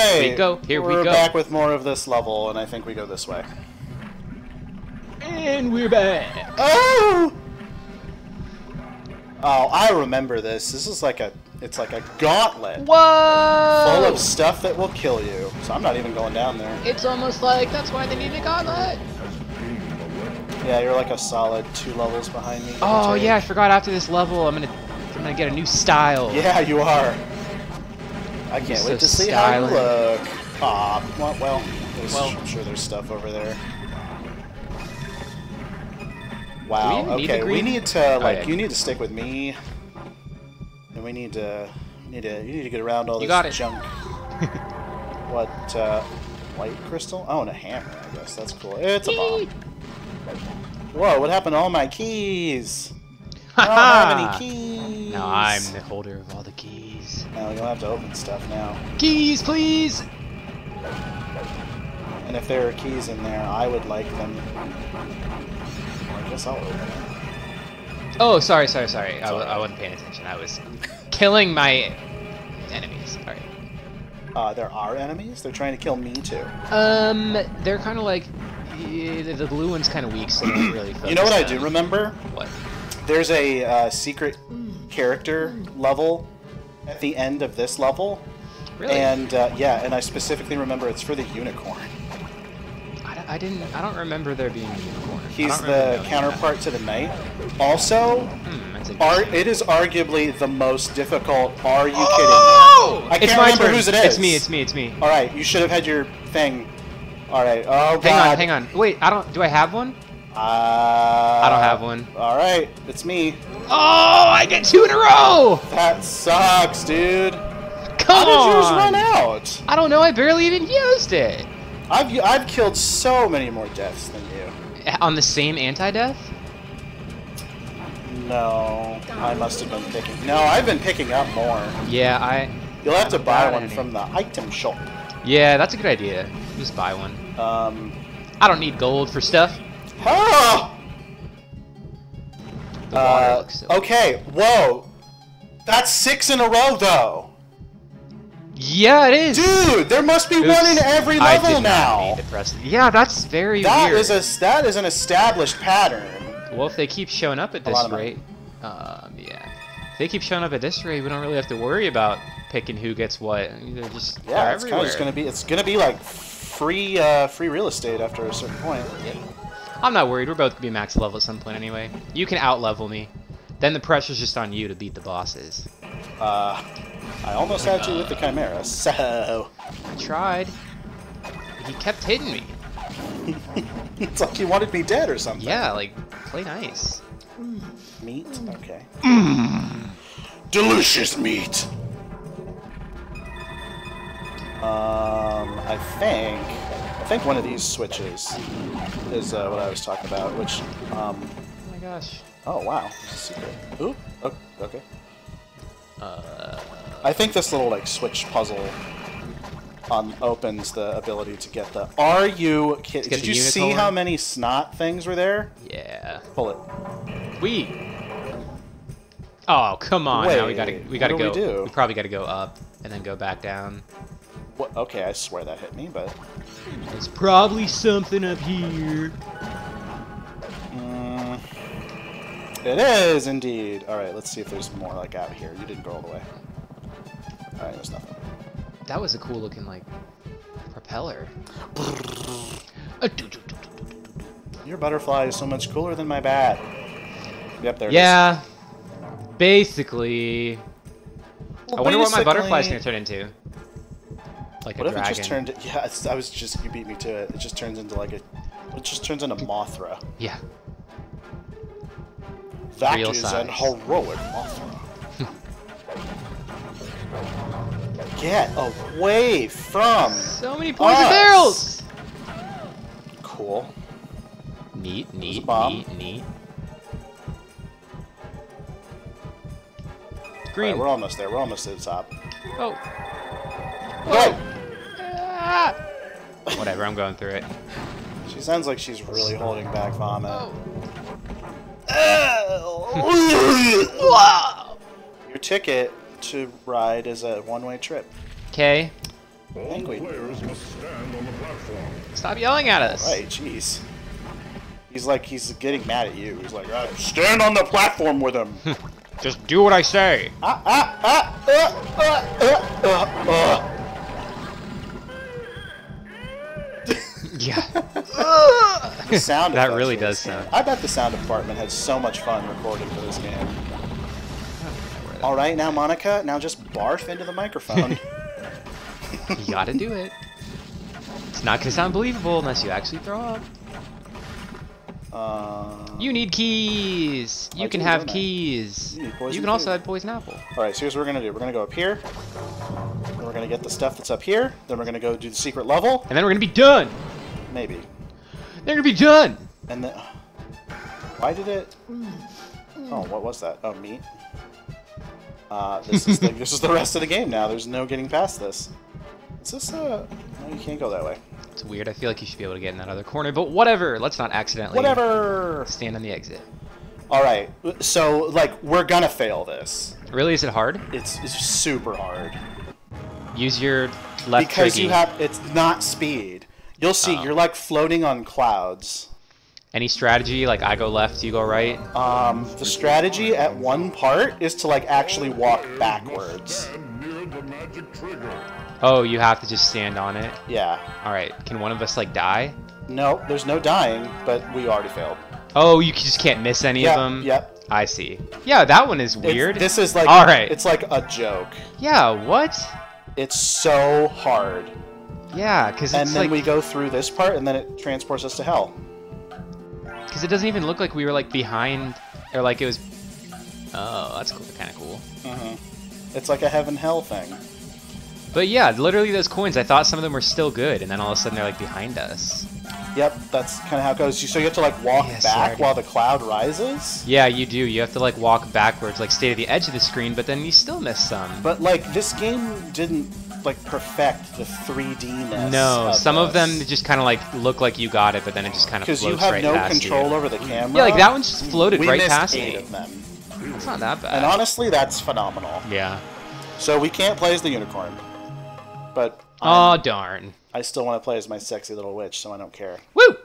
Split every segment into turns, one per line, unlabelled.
Here we go. Here we go.
We're back with more of this level, and I think we go this way.
And we're back.
Oh! Oh, I remember this. This is like it's like a gauntlet.
Whoa!
Full of stuff that will kill you. So I'm not even going down there.
It's almost like that's why they need a gauntlet.
Yeah, you're like a solid 2 levels behind me.
Oh yeah, I forgot after this level I'm gonna get a new style.
Yeah, you are. I can't wait to see how you look. Ah, well, I'm sure there's stuff over there. Wow. Okay, we need to like you need to stick with me, and we need to you need to get around all this junk. What? White crystal? Oh, and a hammer. I guess that's cool. It's a bomb. Whoa! What happened to all my keys? I don't have any keys.
Now I'm the holder of all the keys.
Now you'll have to open stuff now.
Keys, please.
And if there are keys in there, I would like them. I guess I'll open it.
Oh, sorry. I wasn't paying attention. I was killing my enemies. Alright.
There are enemies? They're trying to kill me too.
They're kind of like... the blue one's kind of weak, so they don't really focus.
You know what I do remember?
What?
There's a secret character level at the end of this level.
Really?
And, yeah, and I specifically remember it's for the unicorn.
I don't remember there being a unicorn.
He's the counterpart to the knight. Also, it is arguably the most difficult. Are you kidding me? I can't remember whose it is.
It's me.
All right, you should have had your thing. All right. Oh God.
Hang on. Wait, Do I have one? I don't have one.
All right, it's me.
Oh, I get 2 in a row.
That sucks, dude.
Come on.
How did yours run out?
I don't know. I barely even used it.
I've killed so many more deaths than you.
On the same anti-death?
No, I must have been picking. No, I've been picking up more.
Yeah,
You'll have to buy one from the item shop.
Yeah, that's a good idea. Just buy one. I don't need gold for stuff.
Ah!
The water looks so
okay, whoa. That's 6 in a row, though.
Yeah, it is.
Dude, there must be one in every level now.
Yeah, that's very weird.
That is an established pattern.
Well, if they keep showing up at this rate, yeah. If they keep showing up at this rate, we don't really have to worry about picking who gets what. They're just
it's kind of just gonna be like free real estate after a certain point.
Yep. I'm not worried. We're both gonna be max level at some point anyway. You can out level me. Then the pressure's just on you to beat the bosses.
I almost had you with the Chimera, so...
I tried. He kept hitting me.
It's like he wanted me dead or something.
Yeah, like, play nice.
Meat? Okay. Delicious meat! I think one of these switches is what I was talking about, which,
Oh my gosh.
Oh, wow. Secret. Ooh, oh, okay. I think this little, like, switch puzzle opens the ability to get the... Are you kidding? Did you see how many snot things were there?
Yeah.
Pull it.
Oh, come on.
Wait,
now we gotta go.
We do?
We probably gotta go up and then go back down.
What? Okay, I swear that hit me, but...
There's probably something up here.
It is, indeed. Alright, let's see if there's more, like, out here. You didn't go all the way. Alright, there's nothing.
That was a cool looking, like, propeller.
Your butterfly is so much cooler than my bat. Yep, there it is.
Yeah. Basically. Well, I wonder what my butterfly's gonna turn into. Like a dragon.
What if it just turned... Yeah, you beat me to it. It just turns into, like, it just turns into Mothra.
Yeah.
That is an heroic Mothra. Get away from
so many poison barrels!
Cool.
Neat. Green.
Right, we're almost there. We're almost to the top.
Oh.
Go!
Whatever, I'm going through it.
She sounds like she's really holding back vomit.
Wow.
Your ticket to ride is a one-way trip.
Okay.
All
players must stand on the platform.
Stop yelling at us.
Right, jeez. He's getting mad at you. He's like, stand on the platform with him.
Just do what I say. Yeah.
The sound
that really does sound.
I bet the sound department had so much fun recording for this game. All right, now Monica, now just barf into the microphone.
You gotta do it. It's not gonna sound believable unless you actually throw up. You need keys. You can have keys. You can also have poison apple.
All right, so here's what we're gonna do. We're gonna go up here. Then we're gonna get the stuff that's up here. Then we're gonna go do the secret level.
And then we're gonna be done.
Maybe.
They're gonna be done.
And then, why did it? Oh, what was that? Oh, meat. This is the rest of the game now. There's no getting past this. Is this no, you can't go that way.
It's weird. I feel like you should be able to get in that other corner, but whatever. Let's not accidentally stand on the exit.
All right. So, like, we're gonna fail this.
Really? Is it hard?
It's super hard.
Use your left
because
trigger.
It's not speed. You'll see. You're like floating on clouds.
Any strategy? Like I go left, you go right?
The strategy at one part is to like actually walk backwards.
Oh, you have to just stand on it?
Yeah.
Alright, can one of us like die?
No, there's no dying, but we already failed.
Oh, you just can't miss any of them?
Yep.
I see. Yeah, that one is weird.
This is like,
alright.
It's like a joke.
Yeah, what?
It's so hard.
Yeah, because it's
and then we go through this part, and then it transports us to hell.
Because it doesn't even look like we were like behind, or like it was. Oh, that's cool. Kind of cool.
It's like a heaven-hell thing.
But yeah, literally those coins. I thought some of them were still good, and then all of a sudden they're like behind us.
Yep, that's kind of how it goes. So you have to like walk back while the cloud rises.
Yeah, you do. You have to like walk backwards, like stay at the edge of the screen, but then you still miss some.
But like this game didn't like perfect the 3D-ness.
No, some of them just kind of like look like you got it, but then it just kind of floats right past you.
Because you have no control over the camera.
Yeah, like that one just floated right past me.
We missed 8 of them.
That's not that bad.
And honestly, that's phenomenal.
Yeah.
So we can't play as the unicorn. But
oh darn.
I still want to play as my sexy little witch, so I don't care.
Woo!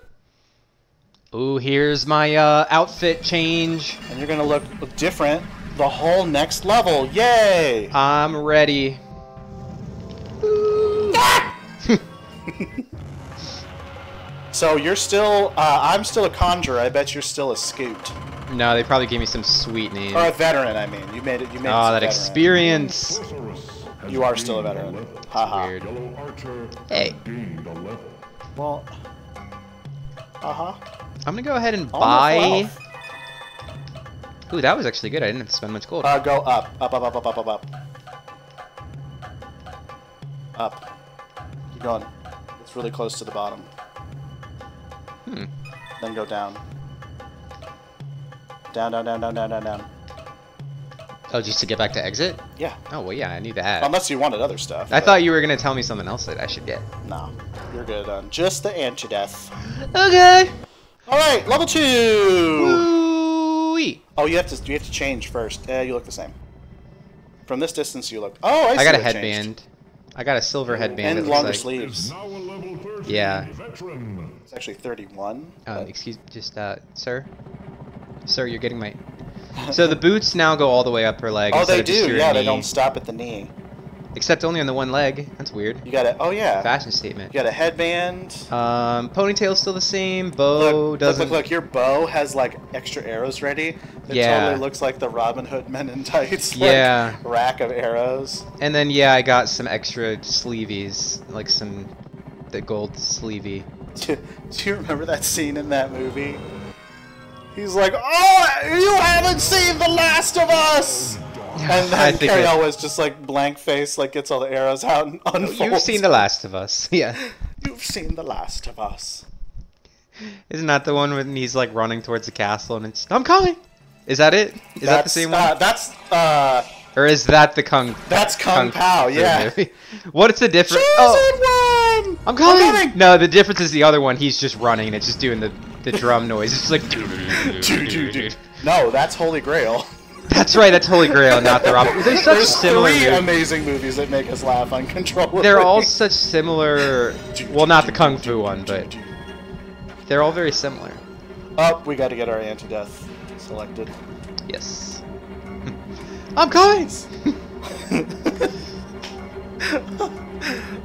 Ooh, here's my outfit change.
And you're gonna look different the whole next level. Yay!
I'm ready.
So you're still, I'm still a conjurer. I bet you're still a scoot.
No, they probably gave me some sweet name.
Or a veteran, I mean. You made it. You made it.
Oh, that experience.
You are still a veteran. Haha.
Weird. Hey.
Well.
I'm gonna go ahead and buy. Ooh, that was actually good. I didn't have to spend much gold.
Go up. Up. Keep going. It's really close to the bottom. Then go down. Down.
Oh, just to get back to exit?
Yeah.
Oh, well, yeah, I knew that.
Unless you wanted other stuff.
I thought you were going to tell me something else that I should get.
No. You're good on just the anti-death.
Okay.
Alright, level 2!
Woo-wee.
Oh, you have to change first. You look the same. From this distance, you look... Oh, I see.
I got a headband. I got a silver headband.
And longer sleeves.
Yeah.
It's actually 31.
Excuse... Just, sir? Sir, you're getting my... So the boots now go all the way up her leg.
Oh, they do. Yeah, they don't stop at the knee.
Except only on the one leg. That's weird.
You got it. Oh yeah.
Fashion statement.
You got a headband.
Ponytail's still the same. Bow doesn't.
Look. Your bow has like extra arrows ready. It totally looks like the Robin Hood Men in Tights. Like, rack of arrows.
And then yeah, I got some extra sleeveys, like the gold sleevey.
Do you remember that scene in that movie? He's like, "Oh, you haven't seen The Last of Us!" And then Carrie was just like blank face, like gets all the arrows out and unfolds.
You've seen The Last of Us, yeah.
You've seen The Last of Us.
Isn't that the one when he's like running towards the castle and it's, I'm coming! Is that it? Is that the same one? Or is that the Kung?
That's Kung Pao, yeah.
What's the difference?
One!
I'm coming! No, the difference is the other one, he's just running and it's just doing the drum noise. It's just like...
No, that's Holy Grail.
That's right. That's Holy Grail, not the Rob. There's such similar.
Three amazing movies that make us laugh uncontrollably.
They're all such similar. Well, not the Kung Fu one, but they're all very similar.
Oh, we got to get our anti-death selected.
Yes. I'm coming.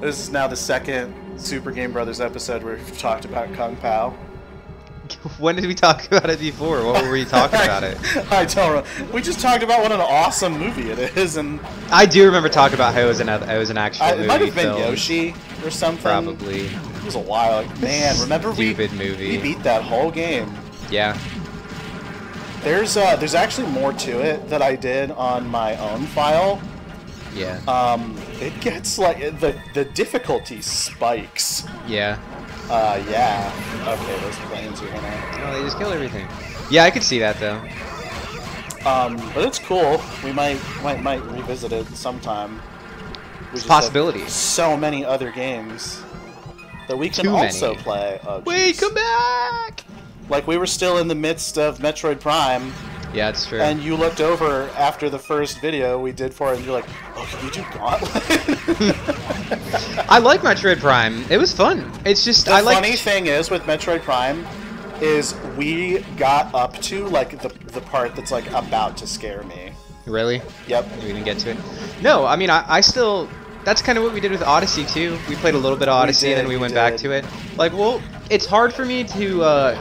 This is now the second Super Game Brothers episode where we've talked about Kung Pao.
When did we talk about it before? What were we talking about it?
I don't know. We just talked about what an awesome movie it is, and
I do remember talking about how it was an actual movie.
It might have been
film.
Yoshi or something.
Probably.
It was a while. Like, man, remember
Stupid movie.
We beat that whole game.
Yeah.
There's actually more to it that I did on my own file.
Yeah.
It gets like the difficulty spikes.
Yeah.
Yeah. Okay, those planes are gonna.
No, they just kill everything. Yeah, I could see that though.
But it's cool. We might revisit it sometime.
It's a possibility.
So many other games that we can also play. Oh,
wait, come back!
Like we were still in the midst of Metroid Prime.
Yeah, it's true.
And you looked over after the first video we did for it, and you're like, "Oh, can you do Gauntlet?"
I like Metroid Prime. It was fun. It's just
the funny thing is with Metroid Prime, is we got up to like the part that's like about to scare me.
Really?
Yep.
We didn't get to it. No, I mean I still. That's kind of what we did with Odyssey too. We played a little bit of Odyssey and then we went back to it. Like, well, it's hard for me to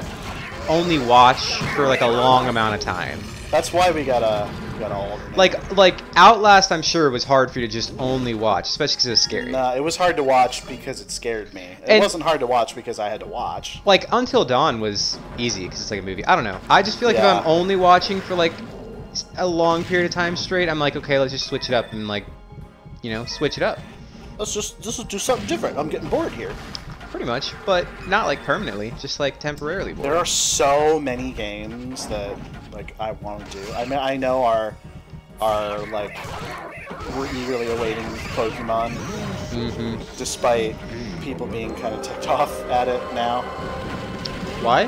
only watch for like a long amount of time.
That's why we got all.
Like Outlast, I'm sure it was hard for you to just only watch, especially because it was scary.
Nah, it was hard to watch because it scared me. It wasn't hard to watch because I had to watch.
Like Until Dawn was easy because it's like a movie. I don't know. I just feel like if I'm only watching for like a long period of time straight, I'm like, okay, let's just switch it up and like, you know, switch it up.
Let's just do something different. I'm getting bored here.
Pretty much, but not like permanently, just like temporarily bored.
There are so many games that like I want to do. I mean, I know our like we're eagerly awaiting Pokemon, despite people being kind of ticked off at it now.
Why?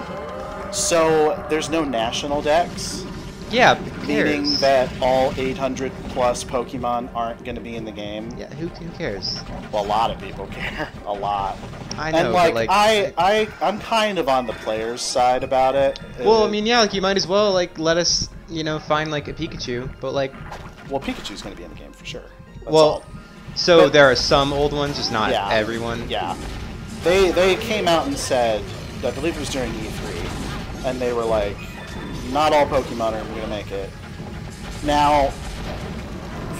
So there's no national dex.
Yeah,
meaning that all 800 plus Pokemon aren't going to be in the game.
Yeah, who cares?
Well, a lot of people care. A lot.
I know,
and like,
but
I'm kind of on the player's side about it.
Well, I mean, yeah, like you might as well like let us, you know, find like a Pikachu, but like.
Well, Pikachu's going to be in the game for sure. That's
well,
all.
So there are some old ones, just not everyone.
Yeah. They came out and said, I believe it was during E3, and they were like, not all Pokemon are going to make it. Now,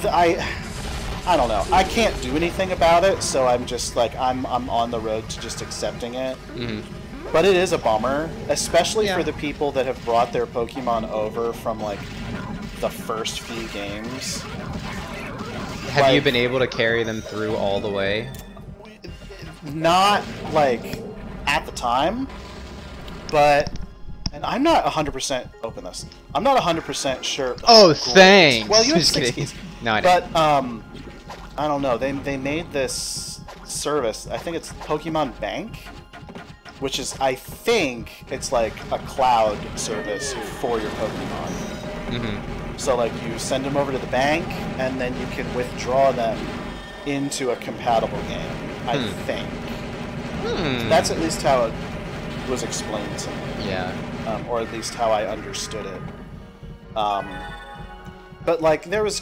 I don't know. I can't do anything about it, so I'm just like I'm on the road to just accepting it. But it is a bummer, especially for the people that have brought their Pokemon over from like the first few games.
Have you been able to carry them through all the way?
Not like at the time, but. And I'm not 100% open this. I'm not 100% sure.
Oh, thanks.
Well, you have 60.
No, I
didn't. But I don't know. They made this service. I think it's Pokemon Bank, which is it's like a cloud service for your Pokemon. So like you send them over to the bank, and then you can withdraw them into a compatible game. I think. That's at least how it was explained to me.
Yeah.
Or at least how I understood it. But like there was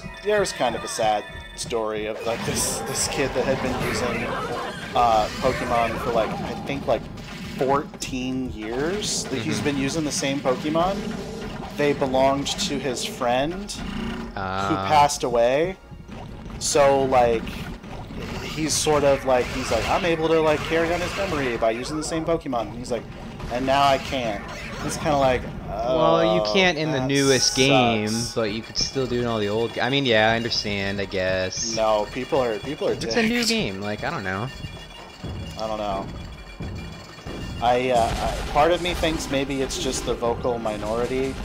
kind of a sad story of like this kid that had been using Pokemon for like I think like 14 years. He's been using the same Pokemon. They belonged to his friend who passed away. So like he's sort of like I'm able to like carry on his memory by using the same Pokemon. And he's like, and now I can't. It's kind of like,
well, you can't in the newest game, but you could still do it in all the old. I mean, yeah, I understand. I guess.
No, people are.
It's a new game. Like I don't know.
I don't know. Part of me thinks maybe it's just the vocal minority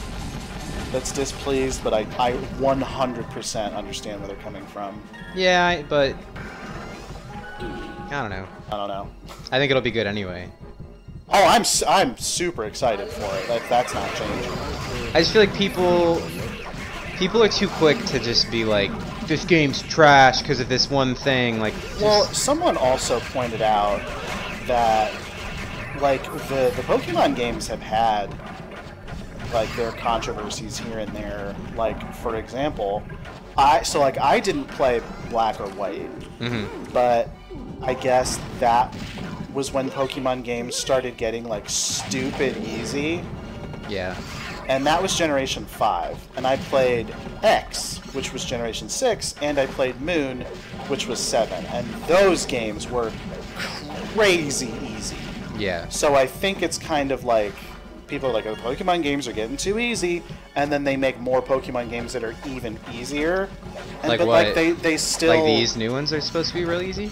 that's displeased, but I 100% understand where they're coming from.
Yeah, but I don't know.
I don't know.
I think it'll be good anyway.
Oh, I'm super excited for it. That's not changing.
I just feel like people people are too quick to just be like, this game's trash because of this one thing. Like,
well, someone also pointed out that like the Pokemon games have had like their controversies here and there. Like, for example, I didn't play Black or White, but I guess that was when Pokemon games started getting like stupid easy.
Yeah.
And that was Generation 5. And I played X, which was Generation 6, and I played Moon, which was 7. And those games were crazy easy.
Yeah.
So I think it's kind of like people are like, oh, Pokemon games are getting too easy, and then they make more Pokemon games that are even easier. And,
like
but
what?
Like they still
like these new ones are supposed to be real easy,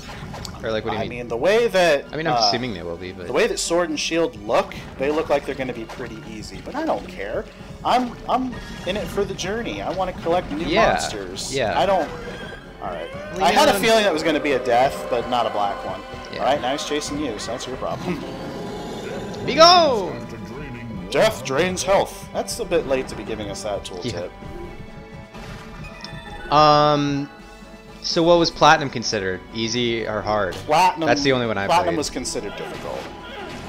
or like what do you mean?
I mean the way that
I'm assuming they will be, but
the way that Sword and Shield look, they look like they're going to be pretty easy. But I don't care. I'm in it for the journey. I want to collect new monsters.
Yeah.
I don't. All right. I had a feeling that was going to be a death, but not a black one.
Yeah.
All right. Now he's chasing you, so that's your problem.
Be go!
Death drains health. That's a bit late to be giving us that tooltip.
Yeah. So what was Platinum considered? Easy or hard?
Platinum.
That's the only one I played.
Platinum was considered difficult.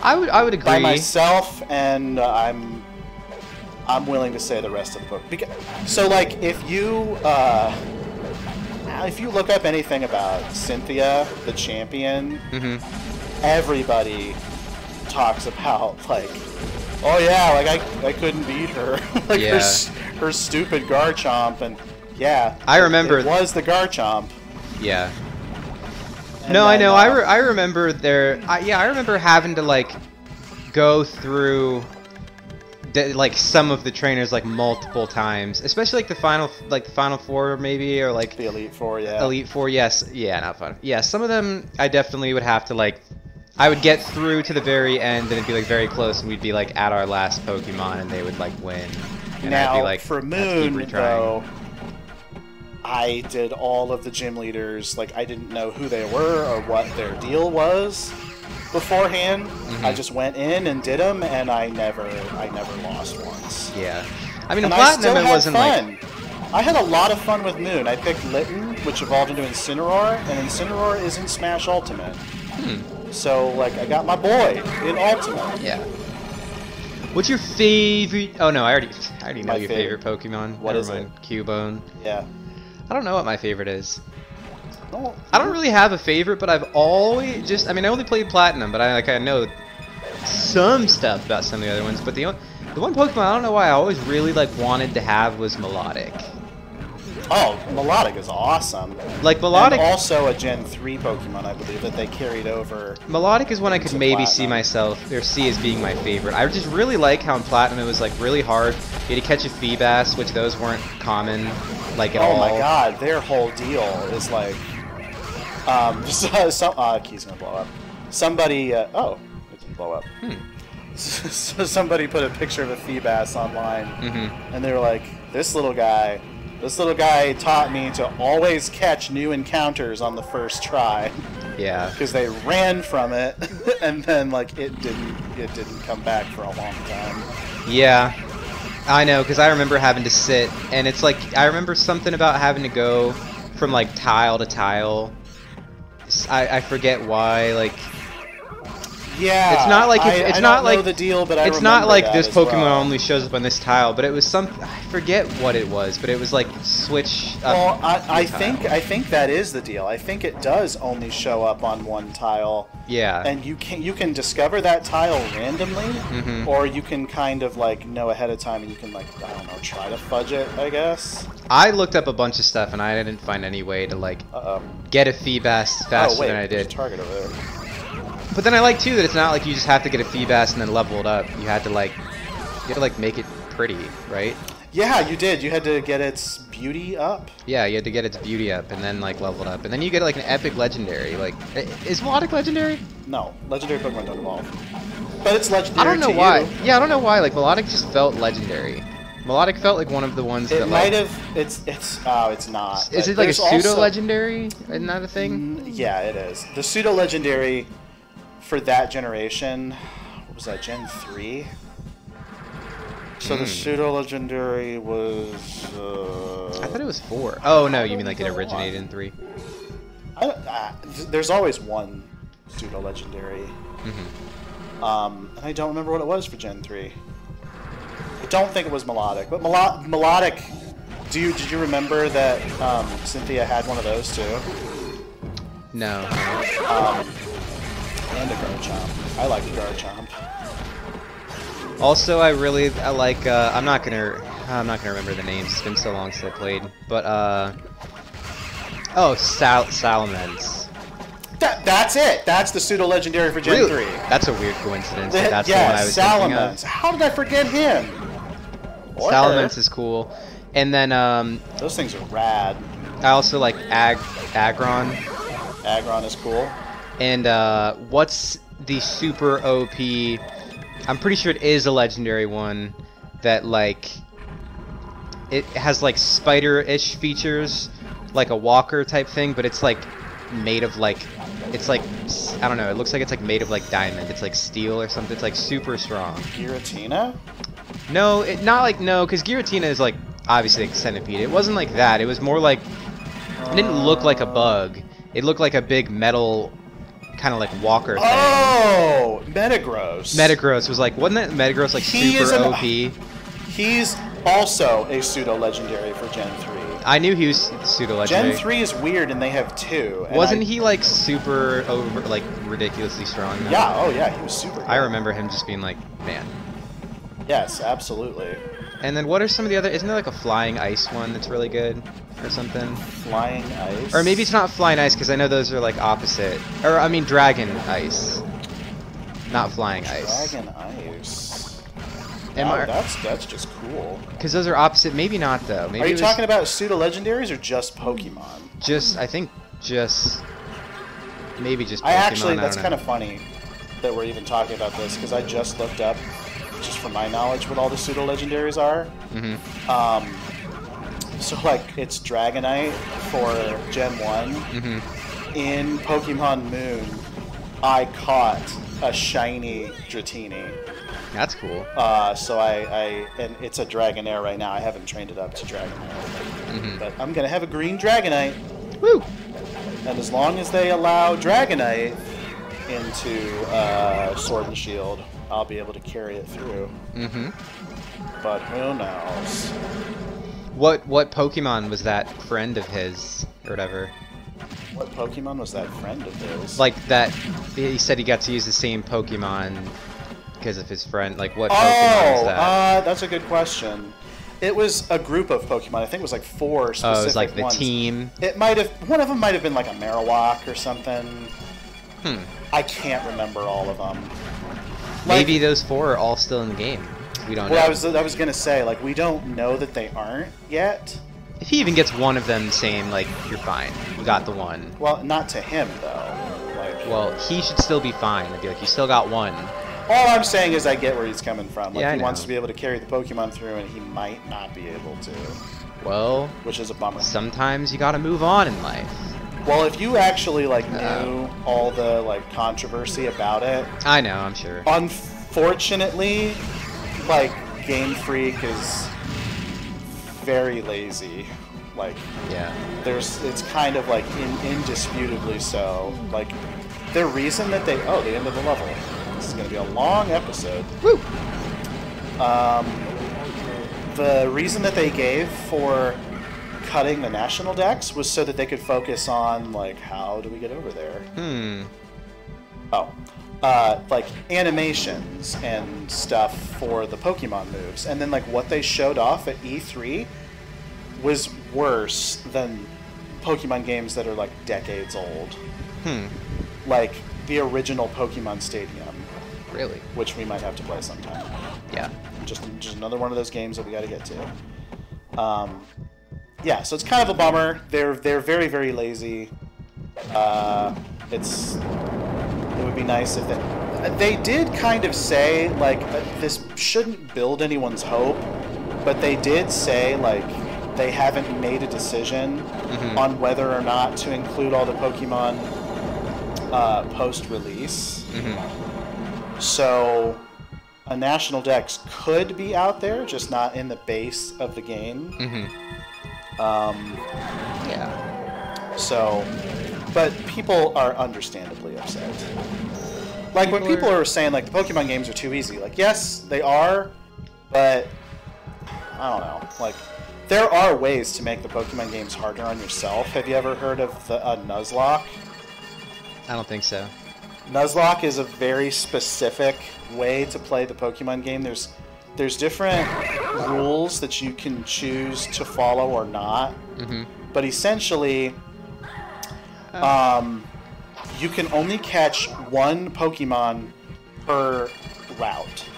I would agree.
By myself, and I'm willing to say the rest of the book. So like if you look up anything about Cynthia, the champion, everybody talks about like, oh yeah, like I couldn't beat her. Like her stupid Garchomp, and yeah,
I remember
it was the Garchomp.
Yeah.
And
no,
then,
I know. I remember I remember having to like go through like some of the trainers like multiple times, especially like the final four maybe, or like
the Elite Four. Yeah.
Elite Four. Yes. Yeah. Not fun. Yeah. Some of them I definitely would have to like. I would get through to the very end, and it'd be like very close, and we'd be like at our last Pokemon, and they would like win. And
now,
I'd be like,
for Moon, though, I did all of the gym leaders. Like, I didn't know who they were or what their deal was beforehand. I just went in and did them, and I never lost once.
Yeah, I mean, in
and
Platinum, it wasn't
fun.
like.
I had a lot of fun with Moon. I picked Litten, which evolved into Incineroar, and Incineroar is in Smash Ultimate. So, like, I got my boy in Ultimate.
Yeah. What's your favorite? Oh no, I already know your favorite Pokemon.
What is it?
Cubone.
Yeah.
I don't know what my favorite is.
Oh,
I don't really have a favorite, but I've always just. I mean, I only played Platinum, but I know some stuff about some of the other ones. But the one Pokemon I don't know why I always really like wanted to have was Melodic.
Oh, Melodic is awesome.
Like Melodic,
and also a Gen 3 Pokemon, I believe, that they carried over.
Melodic is one I could maybe
Platinum.
see myself or see as being my favorite. I just really like how in Platinum it was like really hard. You had to catch a Feebas, which those weren't common, like at all.
Oh my God, their whole deal is like, key's gonna blow up. Somebody, oh, it didn't blow up. So somebody put a picture of a Feebas online, and they were like, this little guy taught me to always catch new encounters on the first try.
Yeah.
Because they ran from it, and then like it didn't come back for a long time.
Yeah, I know, because I remember having to sit, and it's like I remember something about having to go from like tile to tile. I forget why, like.
Yeah,
it's not like it's
I
not
don't
like
know the deal, but
it's not like this Pokemon
well.
only shows up on this tile, but it was some I forget what it was, but it was like switch.
Well, I think that is the deal. I think it does only show up on one tile.
Yeah.
And you can discover that tile randomly, or you can kind of like know ahead of time, and you can like I don't know try to fudge it. I guess.
I looked up a bunch of stuff, and I didn't find any way to like get a Feebas faster than I did.
There's a target over there.
But then I like too that it's not like you just have to get a Feebas and then level it up. You had to like make it pretty, right?
Yeah, you did. You had to get its beauty up.
Yeah, you had to get its beauty up and then like level it up, and then you get like an epic legendary. Like, is Melodic legendary?
No, legendary Pokemon don't evolve. But it's legendary.
I don't know why. Yeah, I don't know why. Like Melodic just felt legendary. Melodic felt like one of the ones that
it might have. It's not.
Is it like a pseudo legendary? Isn't that a thing?
Yeah, it is. The pseudo legendary. For that generation, what was that, Gen 3? So the pseudo-legendary was...
I thought it was 4. Oh, no, you mean like it originated in 3?
There's always one pseudo-legendary. And I don't remember what it was for Gen 3. I don't think it was Melodic. But Melodic... Did you remember that Cynthia had one of those, too?
No.
And a Garchomp. I like the Garchomp.
Also, I like. I'm not gonna remember the names. It's been so long since I played. But Salamence.
That's it. That's the pseudo legendary for Gen 3.
That's a weird coincidence. That's the one I was thinking of.
How did I forget him?
Salamence is cool. And then
those things are rad.
I also like Aggron.
Aggron is cool.
And what's the super OP? I'm pretty sure it is a legendary one that like it has like spider-ish features, like a walker type thing, but it's like made of like it's like I don't know. It looks like it's like made of like diamond. It's like steel or something. It's like super strong.
Giratina?
No, because Giratina is like obviously like centipede. It wasn't like that. It was more like it didn't look like a bug. It looked like a big metal kind of like walker thing.
Oh, Metagross.
Metagross was like, wasn't that Metagross like super OP?
He's also a pseudo-legendary for Gen 3.
I knew he was pseudo-legendary.
Gen 3 is weird and they have 2.
Wasn't he like super like ridiculously strong? Though?
Yeah, oh yeah, he was super good.
I remember him just being like, man.
Yes, absolutely.
And then what are some of the other, isn't there like a flying ice one that's really good? Or something?
Flying ice?
Or maybe it's not flying ice because I know those are like opposite. Or I mean dragon ice. Not flying ice.
Dragon ice. Wow, that's just cool.
Because those are opposite. Maybe not though. Maybe
are you talking about pseudo-legendaries or just Pokemon?
I think just... Maybe just Pokemon,
that's kind of funny that we're even talking about this because I just looked up, just for my knowledge, what all the pseudo-legendaries are. So, like, it's Dragonite for Gen 1. In Pokemon Moon, I caught a shiny Dratini.
That's cool.
So and it's a Dragonair right now. I haven't trained it up to Dragonair. But I'm going to have a green Dragonite.
Woo!
And as long as they allow Dragonite into Sword and Shield, I'll be able to carry it through. But who knows?
What Pokemon was that friend of his, or whatever?
What Pokemon was that friend of his?
Like that, he said he got to use the same Pokemon because of his friend. Like what Pokemon was that?
That's a good question. It was a group of Pokemon. I think it was like 4 specific ones.
Oh, it was like the team.
It might have. One of them might have been like a Marowak or something. I can't remember all of them. Like,
maybe those 4 are all still in the game. We don't know.
I was gonna say, like, we don't know that they aren't yet.
If he even gets one of them same, like, you're fine. You got the one.
Well, not to him though. Like,
well, he should still be fine. I'd be like, you still got one.
All I'm saying is I get where he's coming from. Like,
yeah,
he wants to be able to carry the Pokemon through, and he might not be able to.
Well,
which is a bummer.
Sometimes you gotta move on in life.
Well, if you actually like knew all the like controversy about it,
I know, I'm sure.
Unfortunately, like Game Freak is very lazy. Like,
yeah,
it's kind of like indisputably so. Like, the reason that the end of the level. This is going to be a long episode.
Woo!
The reason that they gave for cutting the national decks was so that they could focus on, like, how do we get over there? Like animations and stuff for the Pokemon moves. And then, like, what they showed off at E3 was worse than Pokemon games that are, like, decades old. Like, the original Pokemon Stadium.
Really?
Which we might have to play sometime.
Yeah. Just
another one of those games that we got to get to. Yeah, so it's kind of a bummer. They're very, very lazy. It would be nice if they did kind of say, like, this shouldn't build anyone's hope, but they did say, like, they haven't made a decision on whether or not to include all the Pokemon post-release. So a national dex could be out there, just not in the base of the game.
Yeah.
So, but people are understandably upset. Like when people are saying like the Pokemon games are too easy. Like yes, they are, but I don't know. Like there are ways to make the Pokemon games harder on yourself. Have you ever heard of the Nuzlocke?
I don't think so.
Nuzlocke is a very specific way to play the Pokemon game. There's different rules that you can choose to follow or not. But essentially, you can only catch one Pokemon per route.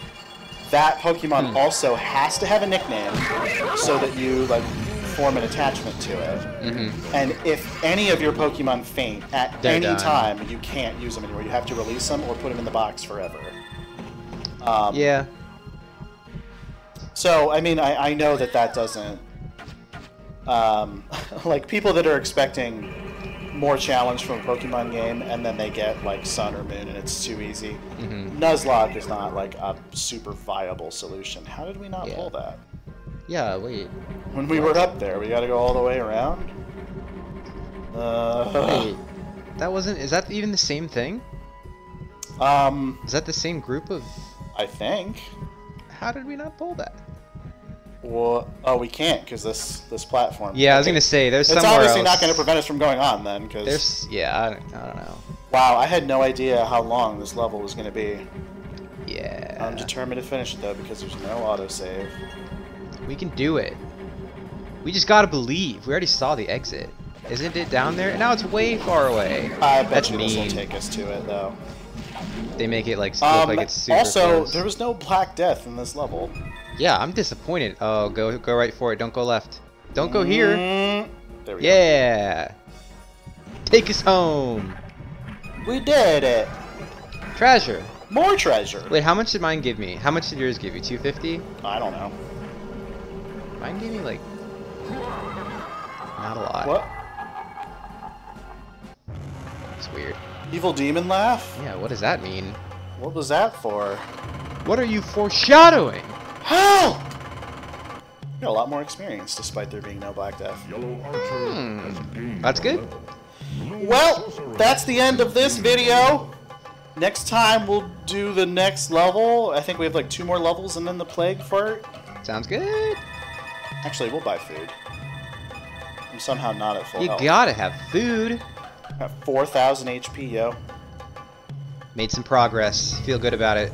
That Pokemon also has to have a nickname so that you like form an attachment to it. And if any of your Pokemon faint at any time, you can't use them anymore. You have to release them or put them in the box forever.
Yeah.
So, I mean, I know that doesn't... like, people that are expecting more challenge from a Pokemon game, and then they get, like, Sun or Moon, and it's too easy. Nuzlocke is not, like, a super viable solution. How did we not pull that?
Yeah, wait.
When we were up there, we gotta go all the way around?
Wait. That wasn't... Is that even the same thing? Is that the same group of...
I think.
How did we not pull that?
Well, oh, we can't because this platform.
Yeah, I was gonna say there's somewhere
else. It's obviously
else.
not going to prevent us from going on then, because
there's I don't know.
Wow, I had no idea how long this level was going to be.
Yeah.
I'm determined to finish it though because there's no autosave.
We can do it. We just gotta believe. We already saw the exit. Isn't it down there? Now it's way far away.
I bet you this will take us to it though.
They make it like look like it's super
also,
close.
there was no Black Death in this level.
Yeah, I'm disappointed. Oh, go right for it. Don't go left. Don't go here.
There we
go. Yeah. Take us home.
We did it.
Treasure.
More treasure.
Wait, how much did mine give me? How much did yours give you? 250?
I don't know.
Mine gave me like not a lot.
What?
It's weird.
Evil demon laugh?
Yeah, what does that mean?
What was that for?
What are you foreshadowing?
Hell! You got a lot more experience despite there being no Black Death.
Yellow Archer has gained
That's good.
Well, that's the end of this video. Next time we'll do the next level. I think we have like 2 more levels and then the plague fart.
Sounds good.
Actually, we'll buy food. I'm somehow not at full
You
health.
gotta have food.
Got 4,000 HP, yo.
Made some progress. Feel good about it.